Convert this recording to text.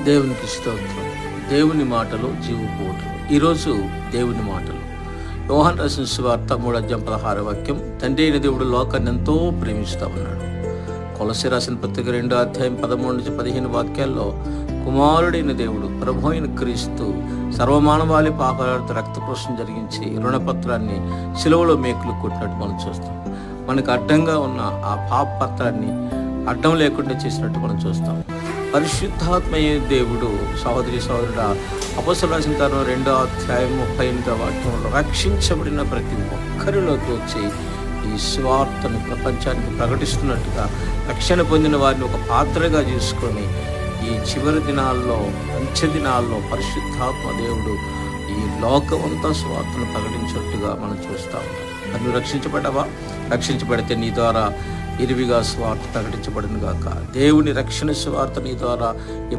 దేవునికి స్తోత్రం. దేవుని మాటలు జీవపోటలు. ఈరోజు దేవుని మాటలు యోహాను రాసిన సువార్త 3:16 తండ్రి అయిన దేవుడు లోకాన్ని ఎంతో ప్రేమిస్తా ఉన్నాడు. కొలస్సీ రాసిన పత్రిక 2:13-15 వాక్యాల్లో కుమారుడైన దేవుడు ప్రభు అయిన క్రీస్తు సర్వమానవాళి పాపాలతో రక్తప్రోక్షణ జరిగించి రుణపత్రాన్ని సిలువలో మేకులు కొట్టినట్టు మనం చూస్తాం. మనకు అడ్డంగా ఉన్న ఆ పాప పత్రాన్ని అడ్డం లేకుండా చేసినట్టు మనం చూస్తాం. పరిశుద్ధాత్మయ్యే దేవుడు సహోదరి సహోదరుడ అపోస్తలుల రాసిన 2:38 రక్షించబడిన ప్రతి ఒక్కరిలోకి వచ్చి ఈ స్వార్థను ప్రపంచానికి ప్రకటిస్తున్నట్టుగా రక్షణ పొందిన వారిని ఒక పాత్రగా చేసుకొని ఈ చివరి దినాల్లో అంచె దినాల్లో పరిశుద్ధాత్మ దేవుడు ఈ లోకమంతా స్వార్థను ప్రకటించినట్టుగా మనం చూస్తాం. నువ్వు రక్షించబడ్డావా? రక్షించబడితే నీ ద్వారా ఇరివిగా స్వార్థ ప్రకటించబడును గాక. దేవుని రక్షణ స్వార్థ నీ ద్వారా